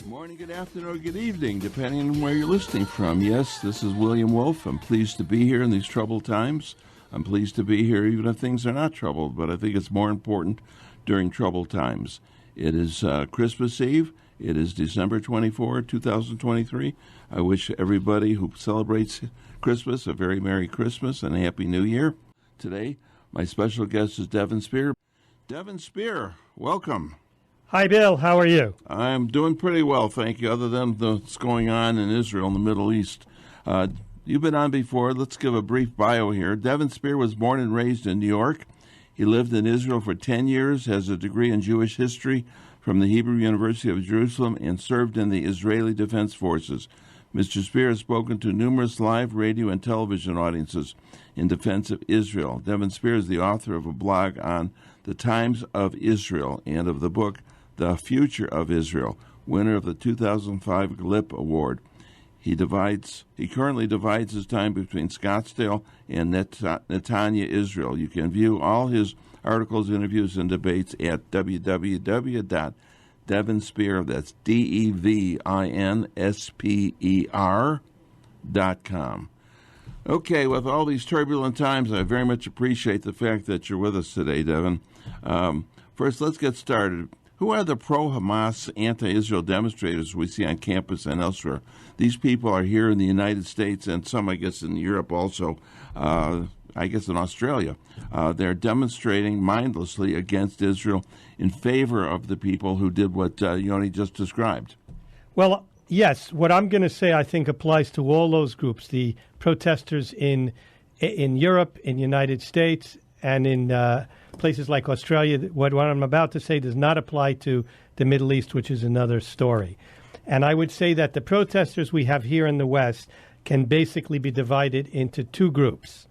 Morning, good afternoon, or good evening, depending on where you're listening from. Yes, this is William Wolf. I'm pleased to be here in these troubled times. I'm pleased to be here even if things are not troubled, but I think it's more important during troubled times. It is Christmas Eve. It is December 24, 2023. I wish everybody who celebrates Christmas a very Merry Christmas and a Happy New Year. Today, my special guest is Devin Spear. Devin Spear, welcome. Hi, Bill. How are you? I'm doing pretty well, thank you, other than what's going on in Israel and the Middle East. You've been on before. Let's give a brief bio here. Devin Spear was born and raised in New York. He lived in Israel for 10 years, has a degree in Jewish history from the Hebrew University of Jerusalem, and served in the Israeli Defense Forces. Mr. Spear has spoken to numerous live radio and television audiences in defense of Israel. Devin Spear is the author of a blog on the Times of Israel and of the book The Future of Israel, winner of the 2005 Glip Award. He currently divides his time between Scottsdale and Netanya, Israel. You can view all his articles, interviews, and debates at www.devinspear, that's DEVINSPER.com. Okay, with all these turbulent times, I very much appreciate the fact that you're with us today, Devin. First, let's get started. Who are the pro-Hamas, anti-Israel demonstrators we see on campus and elsewhere? These people are here in the United States and some, I guess, in Europe also, I guess in Australia. They're demonstrating mindlessly against Israel in favor of the people who did what Yoni just described. Well, yes, what I'm going to say I think applies to all those groups, the protesters in Europe, in the United States, and in places like Australia. What I'm about to say does not apply to the Middle East, which is another story. And I would say that the protesters we have here in the West can basically be divided into two groups.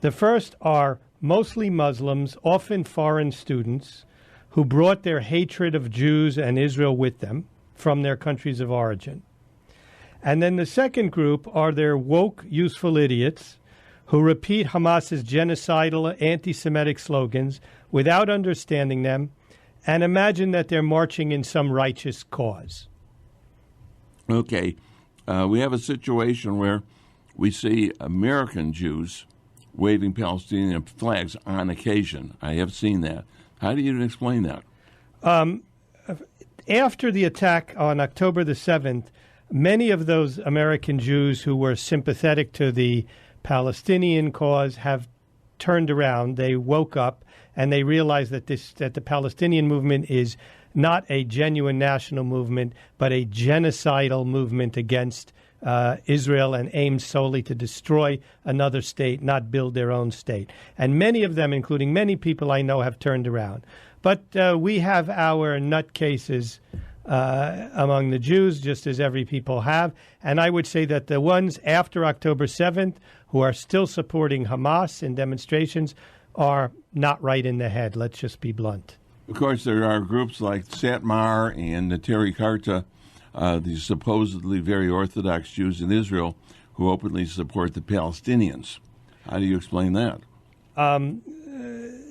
The first are mostly Muslims, often foreign students, who brought their hatred of Jews and Israel with them from their countries of origin. And then the second group are their woke, useful idiots who repeat Hamas's genocidal, anti-Semitic slogans without understanding them and imagine that they're marching in some righteous cause. Okay. We have a situation where we see American Jews waving Palestinian flags on occasion. I have seen that. How do you explain that? After the attack on October the 7th, many of those American Jews who were sympathetic to the Palestinian cause have turned around. They woke up and they realized that the Palestinian movement is not a genuine national movement, but a genocidal movement against Israel and aims solely to destroy another state, not build their own state. And many of them, including many people I know, have turned around. But we have our nutcases among the Jews, just as every people have. And I would say that the ones after October 7th who are still supporting Hamas in demonstrations are not right in the head. Let's just be blunt. Of course, there are groups like Satmar and Terry Karta, these supposedly very Orthodox Jews in Israel who openly support the Palestinians. How do you explain that?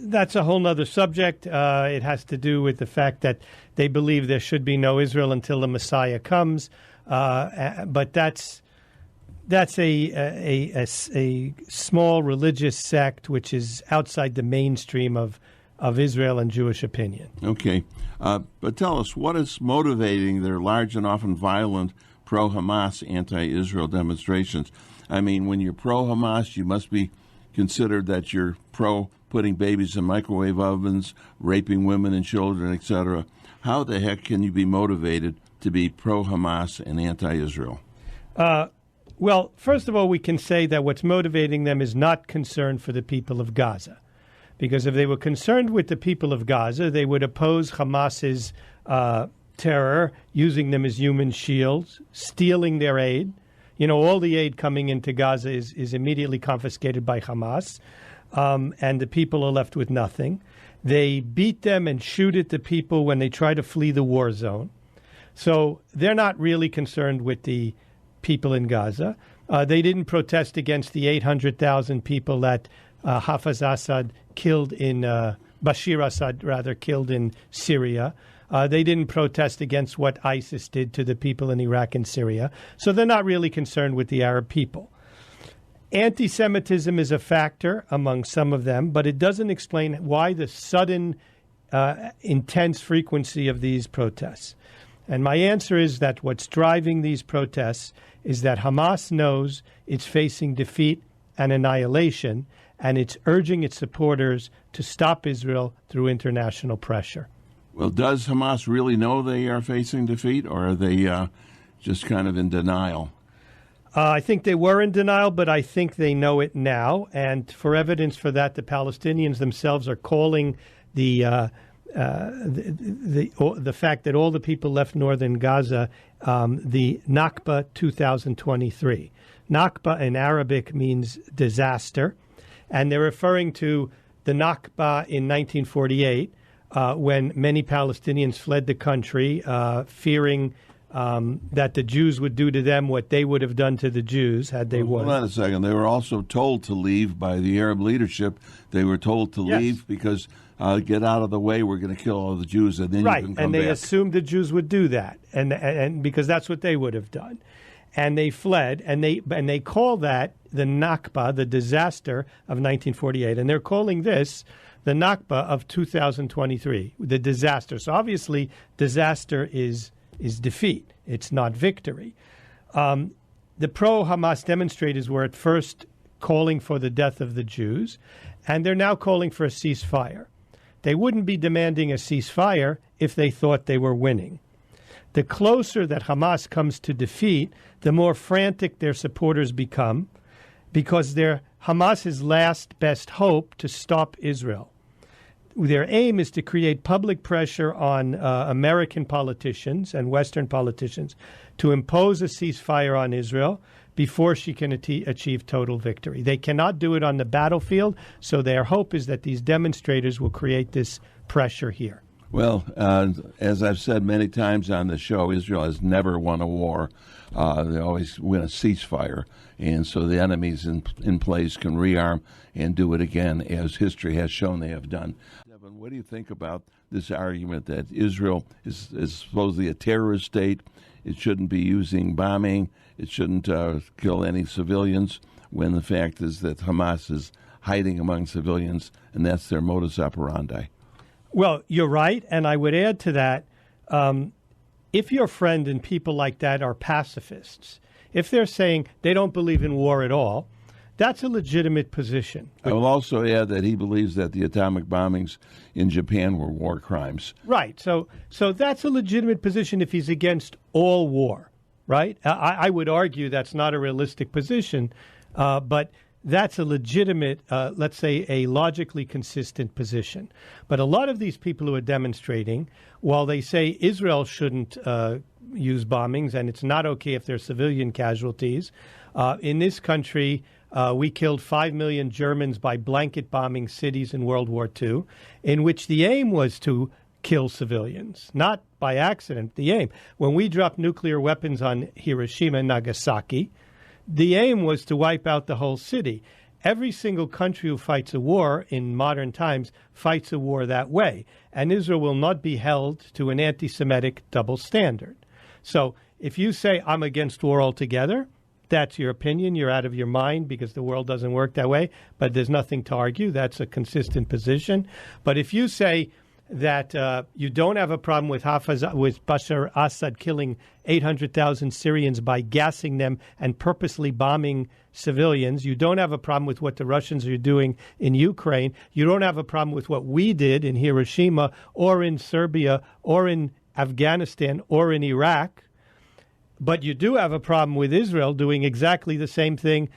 That's a whole other subject. It has to do with the fact that they believe there should be no Israel until the Messiah comes. But that's a small religious sect which is outside the mainstream of Israel and Jewish opinion. Okay. But tell us, what is motivating their large and often violent pro-Hamas, anti-Israel demonstrations? I mean, when you're pro-Hamas, you must be considered that you're pro-putting babies in microwave ovens, raping women and children, etc. How the heck can you be motivated to be pro-Hamas and anti-Israel? Well, first of all, we can say that what's motivating them is not concern for the people of Gaza. Because if they were concerned with the people of Gaza, they would oppose Hamas's terror, using them as human shields, stealing their aid. You know, all the aid coming into Gaza is immediately confiscated by Hamas, and the people are left with nothing. They beat them and shoot at the people when they try to flee the war zone. So they're not really concerned with the people in Gaza. They didn't protest against the 800,000 people that Bashir Assad, rather, killed in Syria. They didn't protest against what ISIS did to the people in Iraq and Syria. So they're not really concerned with the Arab people. Anti-Semitism is a factor among some of them, but it doesn't explain why the sudden, intense frequency of these protests. And my answer is that what's driving these protests is that Hamas knows it's facing defeat and annihilation, and it's urging its supporters to stop Israel through international pressure. Well, does Hamas really know they are facing defeat, or are they just kind of in denial? I think they were in denial, but I think they know it now. And for evidence for that, the Palestinians themselves are calling the fact that all the people left northern Gaza the Nakba 2023. Nakba in Arabic means disaster, and they're referring to the Nakba in 1948 when many Palestinians fled the country, fearing that the Jews would do to them what they would have done to the Jews had they won. Hold on a second. They were also told to leave by the Arab leadership. They were told to leave because get out of the way. We're going to kill all the Jews, and then you can come and they back. assumed the Jews would do that, and because that's what they would have done, and they fled, and they call that the Nakba, the disaster of 1948, and they're calling this the Nakba of 2023, the disaster. So obviously, disaster is defeat. It's not victory. The pro-Hamas demonstrators were at first calling for the death of the Jews, and they're now calling for a ceasefire. They wouldn't be demanding a ceasefire if they thought they were winning. The closer that Hamas comes to defeat, the more frantic their supporters become, because they're Hamas's last best hope to stop Israel. Their aim is to create public pressure on American politicians and Western politicians to impose a ceasefire on Israel before she can achieve total victory. They cannot do it on the battlefield, so their hope is that these demonstrators will create this pressure here. Well, as I've said many times on the show, Israel has never won a war. They always win a ceasefire, and so the enemies in place can rearm and do it again, as history has shown they have done. Devin, what do you think about this argument that Israel is supposedly a terrorist state? It shouldn't be using bombing. It shouldn't kill any civilians, when the fact is that Hamas is hiding among civilians, and that's their modus operandi. Well, you're right, and I would add to that, if your friend and people like that are pacifists, if they're saying they don't believe in war at all, that's a legitimate position. I will also add that he believes that the atomic bombings in Japan were war crimes. Right. So that's a legitimate position if he's against all war, right? I would argue that's not a realistic position, but that's a legitimate, let's say, a logically consistent position. But a lot of these people who are demonstrating, while they say Israel shouldn't use bombings and it's not okay if there are civilian casualties, in this country, we killed 5 million Germans by blanket bombing cities in World War II, in which the aim was to kill civilians, not by accident, the aim. When we dropped nuclear weapons on Hiroshima and Nagasaki, the aim was to wipe out the whole city. Every single country who fights a war in modern times fights a war that way, and Israel will not be held to an anti-Semitic double standard. So if you say, I'm against war altogether, that's your opinion. You're out of your mind because the world doesn't work that way, but there's nothing to argue. That's a consistent position. But if you say that you don't have a problem with Bashar Assad killing 800,000 Syrians by gassing them and purposely bombing civilians, you don't have a problem with what the Russians are doing in Ukraine, you don't have a problem with what we did in Hiroshima or in Serbia or in Afghanistan or in Iraq, but you do have a problem with Israel doing exactly the same thing,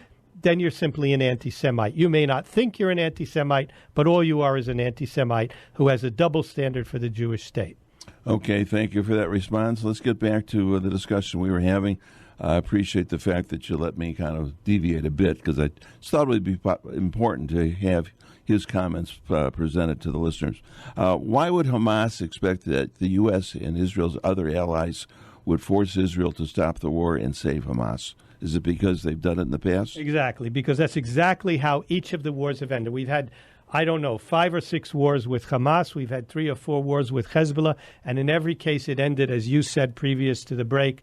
then you're simply an anti-Semite. You may not think you're an anti-Semite, but all you are is an anti-Semite who has a double standard for the Jewish state. Okay, thank you for that response. Let's get back to the discussion we were having. I appreciate the fact that you let me kind of deviate a bit, because I thought it would be important to have his comments presented to the listeners. Why would Hamas expect that the U.S. and Israel's other allies would force Israel to stop the war and save Hamas? Is it because they've done it in the past? Exactly, because that's exactly how each of the wars have ended. We've had I don't know, 5 or 6 wars with Hamas. We've had 3 or 4 wars with Hezbollah. And in every case, it ended, as you said previous to the break,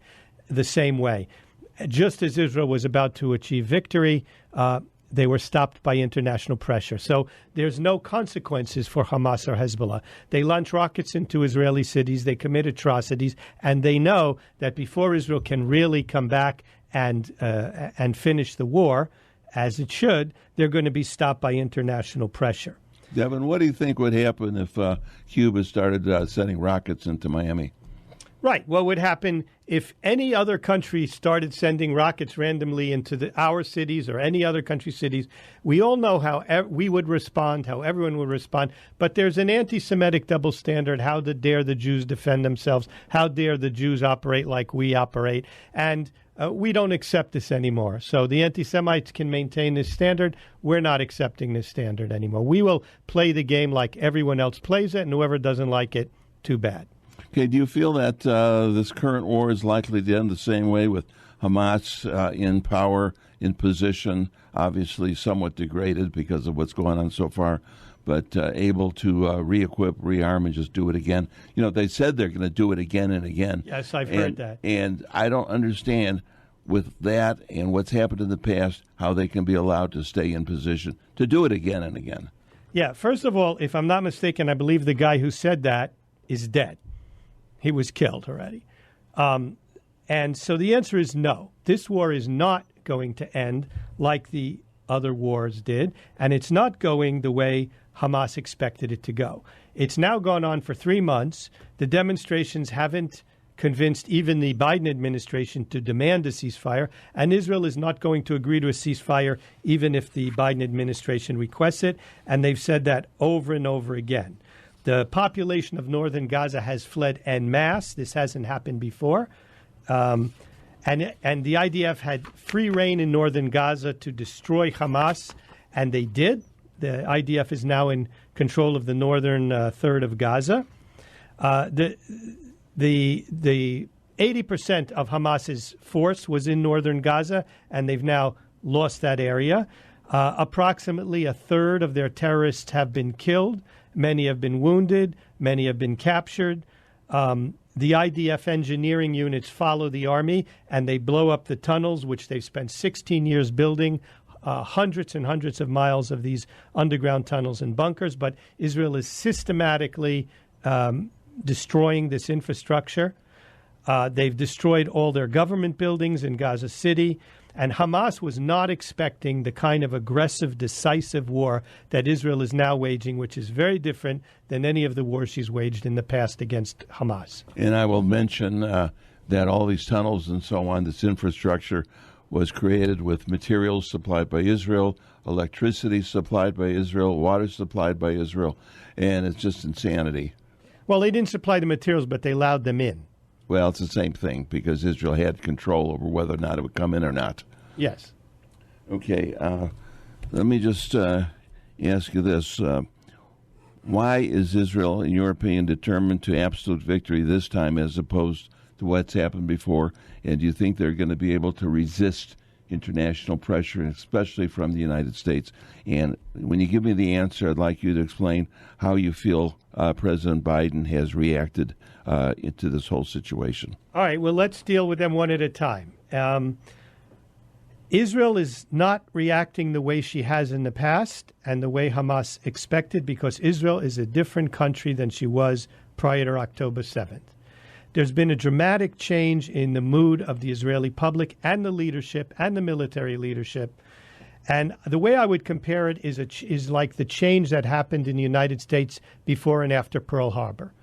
the same way. Just as Israel was about to achieve victory, they were stopped by international pressure. So there's no consequences for Hamas or Hezbollah. They launch rockets into Israeli cities, they commit atrocities, and they know that before Israel can really come back and finish the war, as it should, they're going to be stopped by international pressure. Devin, what do you think would happen if Cuba started sending rockets into Miami? Right. What would happen if any other country started sending rockets randomly into our cities or any other country's cities? We all know how we would respond, how everyone would respond. But there's an anti-Semitic double standard. How dare the Jews defend themselves? How dare the Jews operate like we operate? And we don't accept this anymore. So the anti-Semites can maintain this standard. We're not accepting this standard anymore. We will play the game like everyone else plays it, and whoever doesn't like it, too bad. Okay, do you feel that this current war is likely to end the same way with Hamas in power, in position, obviously somewhat degraded because of what's going on so far, but able to re-equip, rearm, and just do it again? You know, they said they're going to do it again and again. Yes, I've heard that. And I don't understand, with that and what's happened in the past, how they can be allowed to stay in position to do it again and again. Yeah, first of all, if I'm not mistaken, I believe the guy who said that is dead. He was killed already. And so the answer is no. This war is not going to end like the other wars did, and it's not going the way Hamas expected it to go. It's now gone on for 3 months. The demonstrations haven't convinced even the Biden administration to demand a ceasefire, and Israel is not going to agree to a ceasefire even if the Biden administration requests it, and they've said that over and over again. The population of northern Gaza has fled en masse. This hasn't happened before. And the IDF had free reign in northern Gaza to destroy Hamas, and they did. The IDF is now in control of the northern third of Gaza. The 80% of Hamas's force was in northern Gaza, and they've now lost that area. Approximately a third of their terrorists have been killed. Many have been wounded. Many have been captured. The IDF engineering units follow the army, and they blow up the tunnels, which they've spent 16 years building, hundreds and hundreds of miles of these underground tunnels and bunkers. But Israel is systematically destroying this infrastructure. They've destroyed all their government buildings in Gaza City. And Hamas was not expecting the kind of aggressive, decisive war that Israel is now waging, which is very different than any of the wars she's waged in the past against Hamas. And I will mention that all these tunnels and so on, this infrastructure, was created with materials supplied by Israel, electricity supplied by Israel, water supplied by Israel, and it's just insanity. Well, they didn't supply the materials, but they allowed them in. Well, it's the same thing because Israel had control over whether or not it would come in or not. Yes. Okay. Let me just ask you this. Why is Israel, in your opinion, determined to absolute victory this time as opposed to what's happened before? And do you think they're going to be able to resist international pressure, especially from the United States? And when you give me the answer, I'd like you to explain how you feel President Biden has reacted into this whole situation. All right, well, let's deal with them one at a time. Israel is not reacting the way she has in the past and the way Hamas expected, because Israel is a different country than she was prior to October 7th. There's been a dramatic change in the mood of the Israeli public and the leadership and the military leadership. And the way I would compare it is like the change that happened in the United States before and after Pearl Harbor.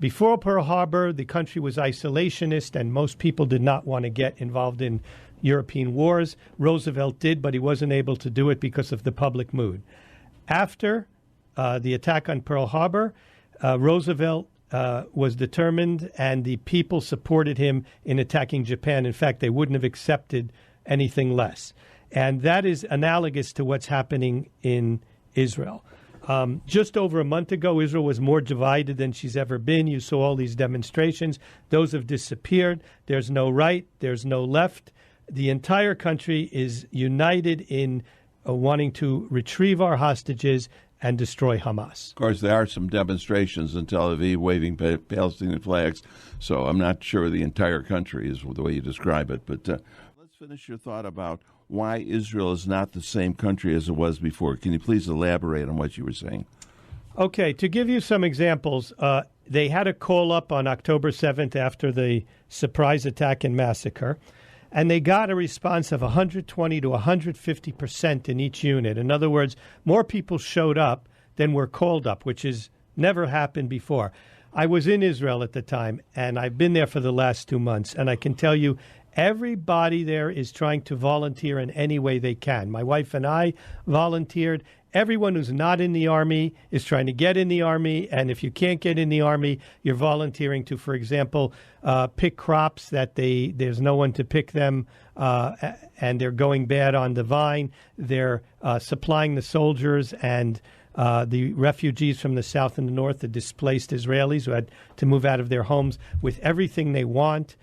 Before Pearl Harbor, the country was isolationist, and most people did not want to get involved in European wars. Roosevelt did, but he wasn't able to do it because of the public mood. After the attack on Pearl Harbor, Roosevelt was determined, and the people supported him in attacking Japan. In fact, they wouldn't have accepted anything less. And that is analogous to what's happening in Israel. Just over a month ago, Israel was more divided than she's ever been. You saw all these demonstrations. Those have disappeared. There's no right. There's no left. The entire country is united in wanting to retrieve our hostages and destroy Hamas. Of course, there are some demonstrations in Tel Aviv waving Palestinian flags, so I'm not sure the entire country is the way you describe it. But let's finish your thought about why Israel is not the same country as it was before. Can you please elaborate on what you were saying? Okay, to give you some examples, they had a call-up on October 7th after the surprise attack and massacre, and they got a response of 120 to 150% in each unit. In other words, more people showed up than were called up, which has never happened before. I was in Israel at the time, and I've been there for the last 2 months, and I can tell you everybody there is trying to volunteer in any way they can. My wife and I volunteered. Everyone who's not in the Army is trying to get in the Army, and if you can't get in the Army, you're volunteering to, for example, pick crops that there's no one to pick them, and they're going bad on the vine. They're supplying the soldiers and the refugees from the south and the north, the displaced Israelis who had to move out of their homes, with everything they want.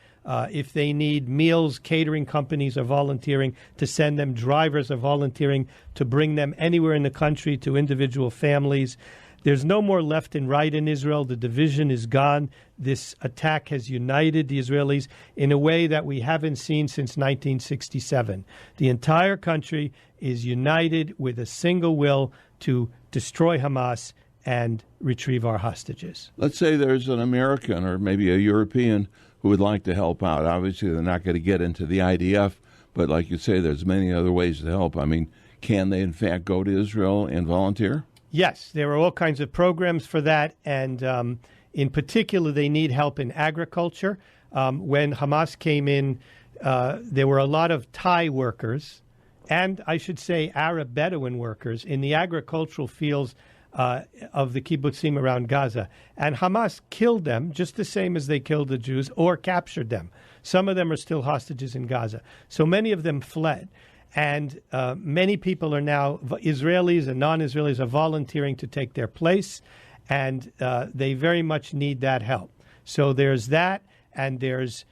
If they need meals, catering companies are volunteering to send them. Drivers are volunteering to bring them anywhere in the country to individual families. There's no more left and right in Israel. The division is gone. This attack has united the Israelis in a way that we haven't seen since 1967. The entire country is united with a single will to destroy Hamas and retrieve our hostages. Let's say there's an American or maybe a European who would like to help out. Obviously, they're not going to get into the IDF, but like you say, there's many other ways to help. I mean, can they, in fact, go to Israel and volunteer? Yes, there are all kinds of programs for that, and in particular, they need help in agriculture. When Hamas came in, there were a lot of Thai workers, and I should say Arab Bedouin workers in the agricultural fields of the kibbutzim around Gaza. And Hamas killed them just the same as they killed the Jews or captured them. Some of them are still hostages in Gaza. So many of them fled. And many people are now, Israelis and non-Israelis, are volunteering to take their place. And they very much need that help. So there's that, and there's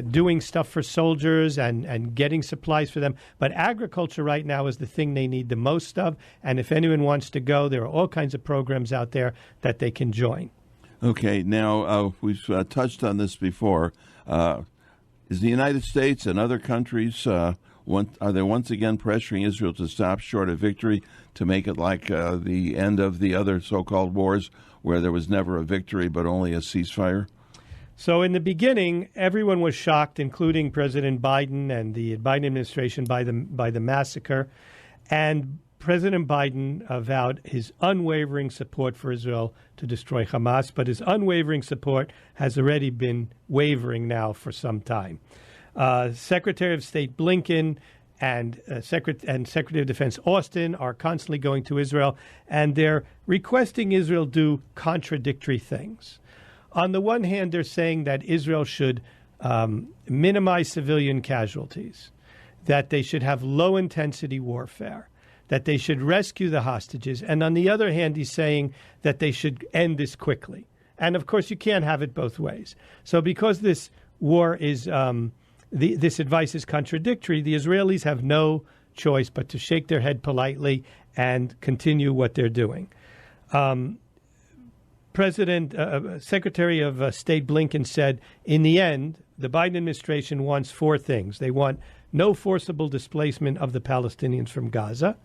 doing stuff for soldiers and getting supplies for them. But agriculture right now is the thing they need the most of. And if anyone wants to go, there are all kinds of programs out there that they can join. Okay, now we've touched on this before. Is the United States and other countries, are they once again pressuring Israel to stop short of victory, to make it like the end of the other so-called wars where there was never a victory but only a ceasefire? So in the beginning, everyone was shocked, including President Biden and the Biden administration, by the massacre. And President Biden avowed his unwavering support for Israel to destroy Hamas, but his unwavering support has already been wavering now for some time. Secretary of State Blinken and Secretary of Defense Austin are constantly going to Israel, and they're requesting Israel do contradictory things. On the one hand, they're saying that Israel should minimize civilian casualties, that they should have low-intensity warfare, that they should rescue the hostages. And on the other hand, he's saying that they should end this quickly. And, of course, you can't have it both ways. So because this war is this advice is contradictory, the Israelis have no choice but to shake their head politely and continue what they're doing. Secretary of State Blinken said, in the end, the Biden administration wants four things. They want no forcible displacement of the Palestinians from Gaza,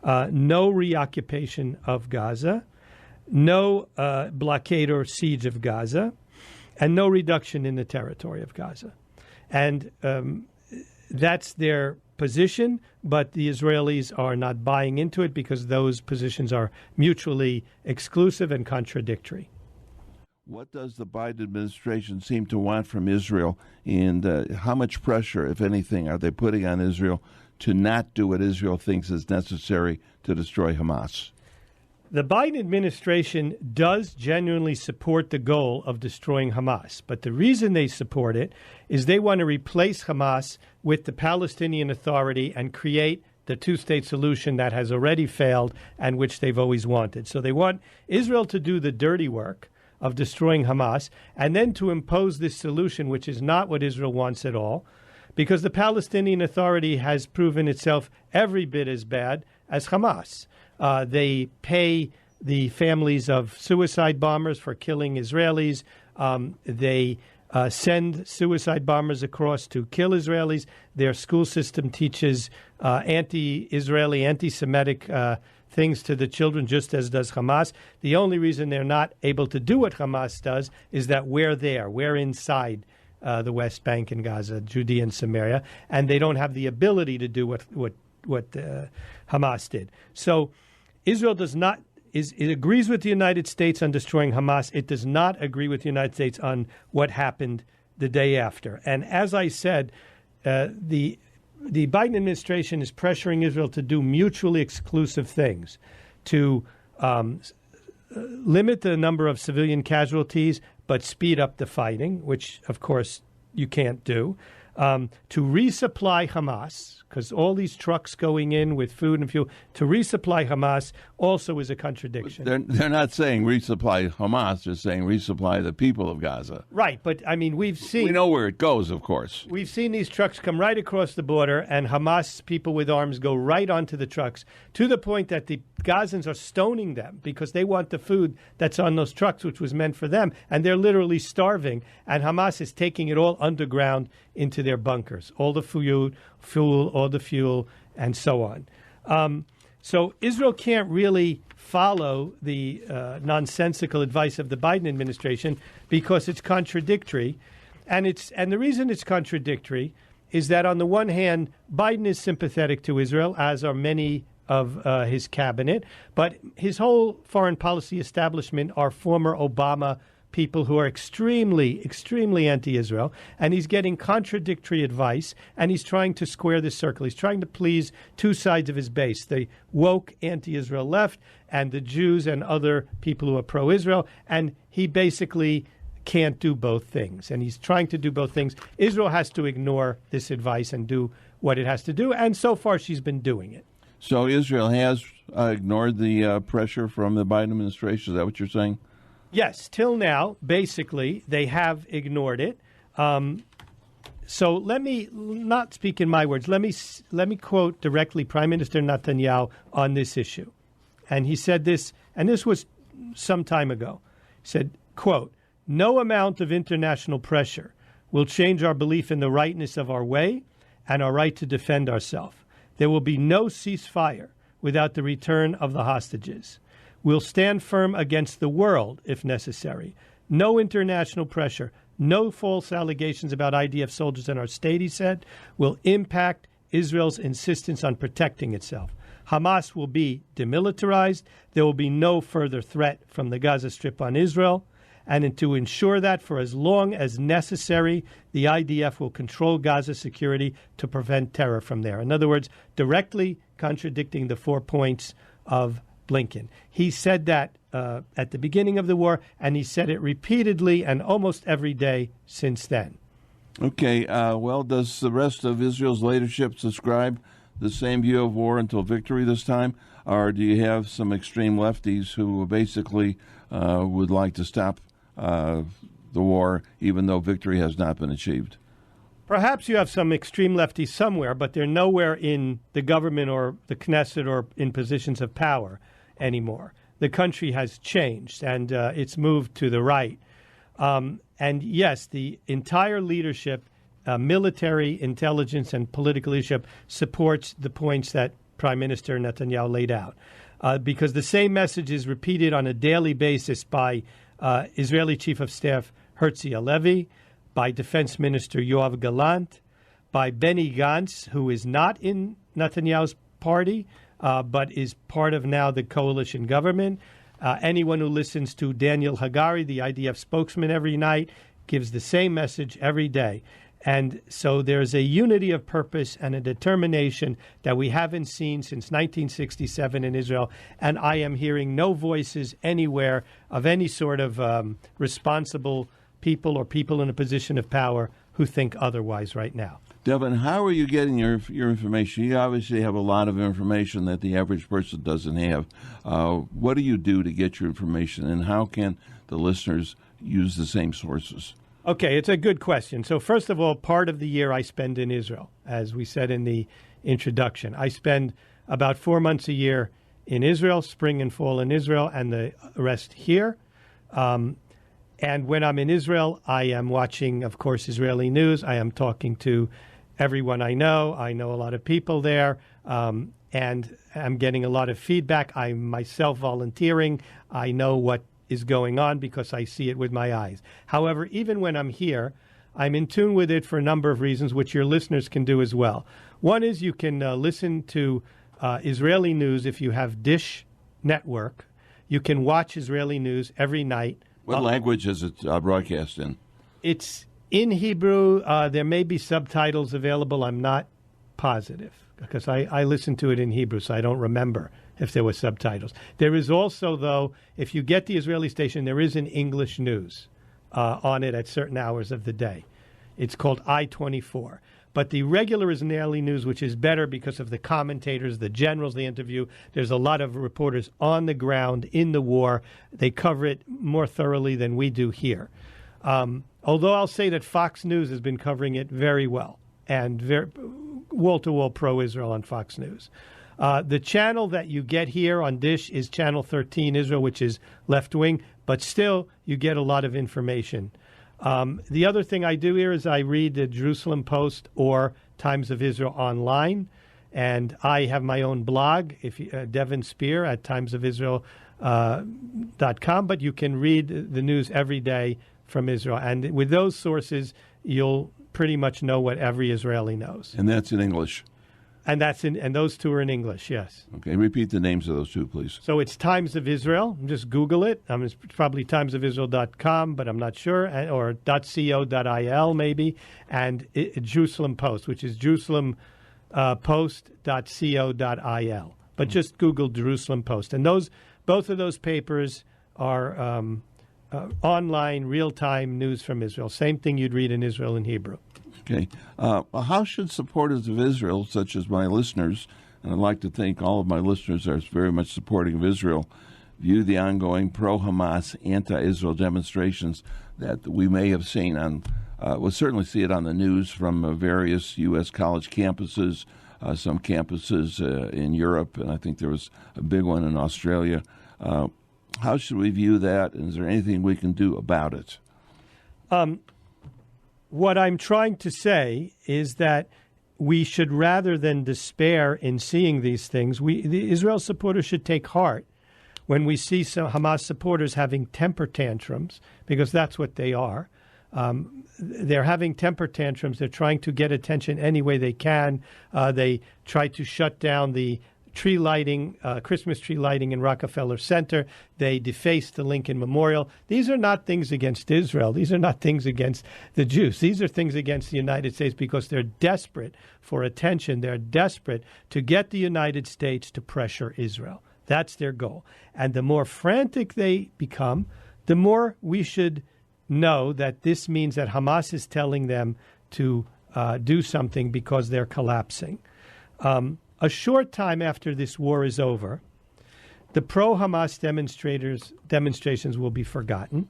no reoccupation of Gaza, no blockade or siege of Gaza, and no reduction in the territory of Gaza. And that's their position, but the Israelis are not buying into it because those positions are mutually exclusive and contradictory. What does the Biden administration seem to want from Israel, and how much pressure, if anything, are they putting on Israel to not do what Israel thinks is necessary to destroy Hamas? The Biden administration does genuinely support the goal of destroying Hamas, but the reason they support it is they want to replace Hamas with the Palestinian Authority and create the two-state solution that has already failed and which they've always wanted. So they want Israel to do the dirty work of destroying Hamas and then to impose this solution, which is not what Israel wants at all, because the Palestinian Authority has proven itself every bit as bad as Hamas. They pay the families of suicide bombers for killing Israelis. They send suicide bombers across to kill Israelis. Their school system teaches anti-Israeli, anti-Semitic things to the children, just as does Hamas. The only reason they're not able to do what Hamas does is that we're there. We're inside the West Bank and Gaza, Judea and Samaria, and they don't have the ability to do what Hamas did. So Israel does not. It agrees with the United States on destroying Hamas. It does not agree with the United States on what happened the day after. And as I said, the Biden administration is pressuring Israel to do mutually exclusive things, to limit the number of civilian casualties, but speed up the fighting, which, of course, you can't do, to resupply Hamas, because all these trucks going in with food and fuel, to resupply Hamas also is a contradiction. They're not saying resupply Hamas, they're saying resupply the people of Gaza. Right, but I mean, we know where it goes, of course. We've seen these trucks come right across the border, and Hamas people with arms go right onto the trucks, to the point that the Gazans are stoning them because they want the food that's on those trucks, which was meant for them, and they're literally starving, and Hamas is taking it all underground into their bunkers, all the fuel, all the fuel, and so on. So Israel can't really follow the nonsensical advice of the Biden administration because it's contradictory. And the reason it's contradictory is that on the one hand, Biden is sympathetic to Israel, as are many of his cabinet, but his whole foreign policy establishment are former Obama people who are extremely, extremely anti-Israel, and he's getting contradictory advice, and he's trying to square the circle. He's trying to please two sides of his base, the woke anti-Israel left and the Jews and other people who are pro-Israel, and he basically can't do both things, and he's trying to do both things. Israel has to ignore this advice and do what it has to do, and so far she's been doing it. So Israel has ignored the pressure from the Biden administration. Is that what you're saying? Yes, till now, basically, they have ignored it. So let me not speak in my words. Let me quote directly Prime Minister Netanyahu on this issue. And he said this, and this was some time ago. He said, quote, "No amount of international pressure will change our belief in the rightness of our way and our right to defend ourselves. There will be no ceasefire without the return of the hostages. We'll stand firm against the world if necessary. No international pressure, no false allegations about IDF soldiers in our state," he said, "will impact Israel's insistence on protecting itself. Hamas will be demilitarized. There will be no further threat from the Gaza Strip on Israel. And to ensure that for as long as necessary, the IDF will control Gaza security to prevent terror from there." In other words, directly contradicting the 4 points of Blinken. He said that at the beginning of the war, and he said it repeatedly and almost every day since then. Okay. Well, does the rest of Israel's leadership subscribe the same view of war until victory this time? Or do you have some extreme lefties who basically would like to stop the war even though victory has not been achieved? Perhaps you have some extreme lefties somewhere, but they're nowhere in the government or the Knesset or in positions of power anymore. The country has changed, and it's moved to the right. And yes, the entire leadership, military, intelligence, and political leadership supports the points that Prime Minister Netanyahu laid out. Because the same message is repeated on a daily basis by Israeli Chief of Staff Herzi Halevi, by Defense Minister Yoav Gallant, by Benny Gantz, who is not in Netanyahu's party, but is part of now the coalition government. Anyone who listens to Daniel Hagari, the IDF spokesman, every night, gives the same message every day. And so there's a unity of purpose and a determination that we haven't seen since 1967 in Israel. And I am hearing no voices anywhere of any sort of responsible people or people in a position of power who think otherwise right now. Devin, how are you getting your information? You obviously have a lot of information that the average person doesn't have. What do you do to get your information, and how can the listeners use the same sources? Okay, it's a good question. So first of all, part of the year I spend in Israel, as we said in the introduction. I spend about 4 months a year in Israel, spring and fall in Israel, and the rest here. And when I'm in Israel, I am watching, of course, Israeli news. I am talking to everyone I know. I know a lot of people there, and I'm getting a lot of feedback. I'm myself volunteering. I know what is going on because I see it with my eyes. However, even when I'm here, I'm in tune with it for a number of reasons, which your listeners can do as well. One is you can listen to Israeli news if you have Dish Network. You can watch Israeli news every night. What language is it broadcast in? It's in Hebrew. There may be subtitles available. I'm not positive because I listened to it in Hebrew, so I don't remember if there were subtitles. There is also, though, if you get the Israeli station, there is an English news on it at certain hours of the day. It's called I-24. But the regular Israeli news, which is better because of the commentators, the generals they interview, there's a lot of reporters on the ground in the war. They cover it more thoroughly than we do here. Although I'll say that Fox News has been covering it very well and wall-to-wall pro-Israel on Fox News. The channel that you get here on Dish is Channel 13 Israel, which is left-wing, but still you get a lot of information. The other thing I do here is I read the Jerusalem Post or Times of Israel online, and I have my own blog, Devin Spear at timesofisrael.com, but you can read the news every day from Israel. And with those sources, you'll pretty much know what every Israeli knows. And that's in English. And those two are in English, yes. Okay, repeat the names of those two, please. So it's Times of Israel. Just Google it. It's probably timesofisrael.com, but I'm not sure, or .co.il maybe, and Jerusalem Post, which is jerusalempost.co.il. But just Google Jerusalem Post. And both of those papers are online, real-time news from Israel. Same thing you'd read in Israel in Hebrew. Okay. How should supporters of Israel, such as my listeners, and I'd like to think all of my listeners are very much supporting of Israel, view the ongoing pro-Hamas, anti-Israel demonstrations that we may have seen on, we'll certainly see it on the news from various U.S. college campuses, some campuses in Europe, and I think there was a big one in Australia. How should we view that, and is there anything we can do about it? What I'm trying to say is that we should, rather than despair in seeing these things, the Israel supporters should take heart when we see some Hamas supporters having temper tantrums, because that's what they are. They're having temper tantrums. They're trying to get attention any way they can. They try to shut down the tree lighting, Christmas tree lighting in Rockefeller Center. They defaced the Lincoln Memorial. These are not things against Israel. These are not things against the Jews. These are things against the United States because they're desperate for attention. They're desperate to get the United States to pressure Israel. That's their goal. And the more frantic they become, the more we should know that this means that Hamas is telling them to do something because they're collapsing. A short time after this war is over, the pro-Hamas demonstrations will be forgotten,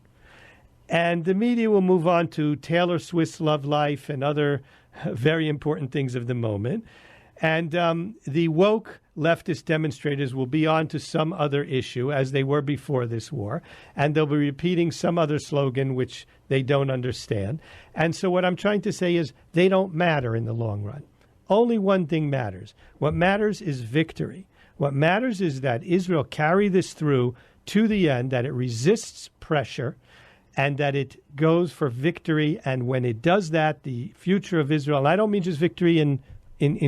and the media will move on to Taylor Swift's Love Life and other very important things of the moment. And the woke leftist demonstrators will be on to some other issue, as they were before this war, and they'll be repeating some other slogan which they don't understand. And so what I'm trying to say is they don't matter in the long run. Only one thing matters. What matters is victory. What matters is that Israel carry this through to the end, that it resists pressure, and that it goes for victory. And when it does that, the future of Israel, and I don't mean just victory in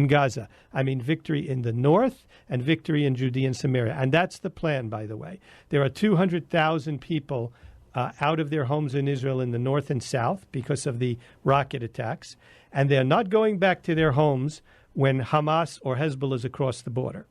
Gaza. I mean victory in the north and victory in Judea and Samaria. And that's the plan, by the way. There are 200,000 people out of their homes in Israel in the north and south because of the rocket attacks. And they're not going back to their homes when Hamas or Hezbollah is across the border.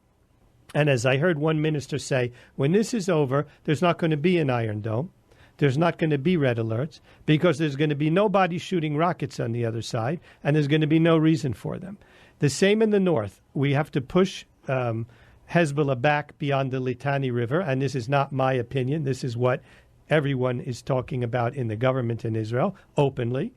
And as I heard one minister say, when this is over, there's not going to be an Iron Dome. There's not going to be red alerts because there's going to be nobody shooting rockets on the other side, and there's going to be no reason for them. The same in the north. We have to push Hezbollah back beyond the Litani River, and this is not my opinion. This is what everyone is talking about in the government in Israel openly.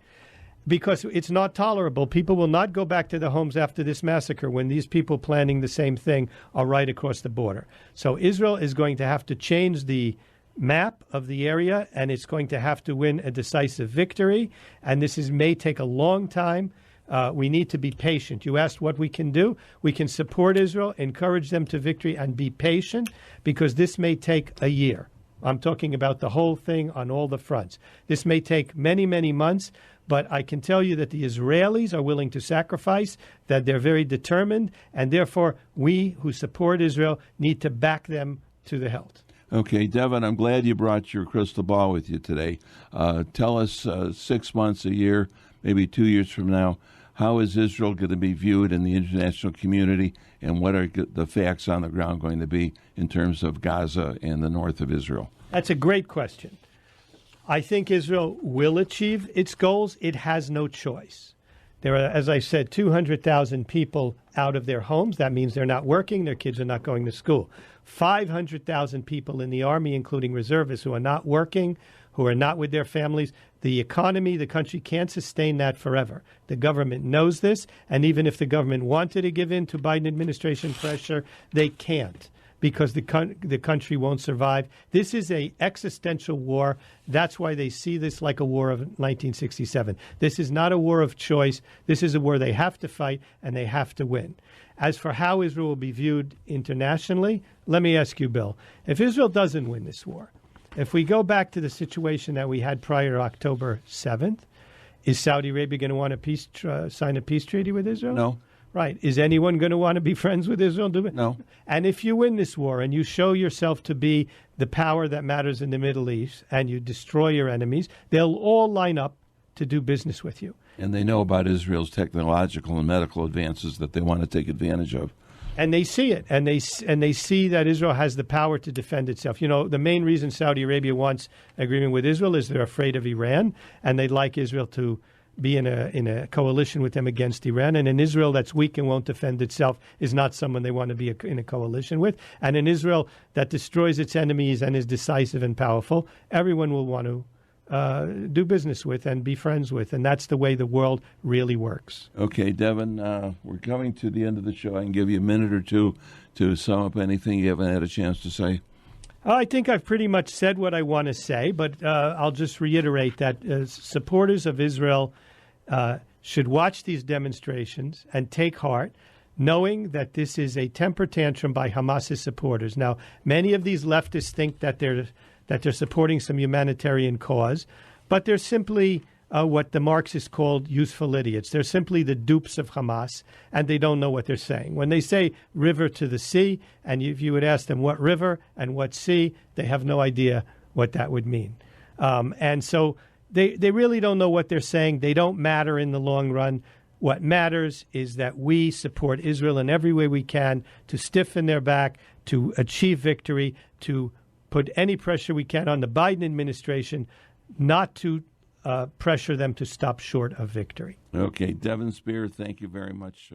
because it's not tolerable. People will not go back to their homes after this massacre when these people planning the same thing are right across the border. So Israel is going to have to change the map of the area, and it's going to have to win a decisive victory. And may take a long time. We need to be patient. You asked what we can do. We can support Israel, encourage them to victory, and be patient, because this may take a year. I'm talking about the whole thing on all the fronts. This may take many, many months, but I can tell you that the Israelis are willing to sacrifice, that they're very determined, and therefore we who support Israel need to back them to the hilt. Okay, Devin, I'm glad you brought your crystal ball with you today. Tell us 6 months, a year, maybe 2 years from now, how is Israel going to be viewed in the international community, and what are the facts on the ground going to be in terms of Gaza and the north of Israel? That's a great question. I think Israel will achieve its goals. It has no choice. There are, as I said, 200,000 people out of their homes. That means they're not working. Their kids are not going to school. 500,000 people in the army, including reservists, who are not working, who are not with their families. The economy, the country can't sustain that forever. The government knows this, and even if the government wanted to give in to Biden administration pressure, they can't, because the country won't survive. This is an existential war. That's why they see this like a war of 1967. This is not a war of choice. This is a war they have to fight, and they have to win. As for how Israel will be viewed internationally, let me ask you, Bill, if Israel doesn't win this war, if we go back to the situation that we had prior to October 7th, is Saudi Arabia going to want to sign a peace treaty with Israel? No. Right. Is anyone going to want to be friends with Israel? No. And if you win this war and you show yourself to be the power that matters in the Middle East and you destroy your enemies, they'll all line up to do business with you. And they know about Israel's technological and medical advances that they want to take advantage of. And they see it, and they see that Israel has the power to defend itself. You know, the main reason Saudi Arabia wants agreement with Israel is they're afraid of Iran, and they'd like Israel to be in a coalition with them against Iran. And an Israel that's weak and won't defend itself is not someone they want to be in a coalition with. And an Israel that destroys its enemies and is decisive and powerful, everyone will want to do business with and be friends with. And that's the way the world really works. Okay, Devin, we're coming to the end of the show. I can give you a minute or two to sum up anything you haven't had a chance to say. I think I've pretty much said what I want to say, but I'll just reiterate that supporters of Israel should watch these demonstrations and take heart, knowing that this is a temper tantrum by Hamas's supporters. Now, many of these leftists think that they're supporting some humanitarian cause, but they're simply what the Marxists called useful idiots. They're simply the dupes of Hamas, and they don't know what they're saying. When they say river to the sea, and if you would ask them what river and what sea, they have no idea what that would mean. And so they really don't know what they're saying. They don't matter in the long run. What matters is that we support Israel in every way we can to stiffen their back, to achieve victory, to put any pressure we can on the Biden administration not to pressure them to stop short of victory. Okay, Devin Spear, thank you very much.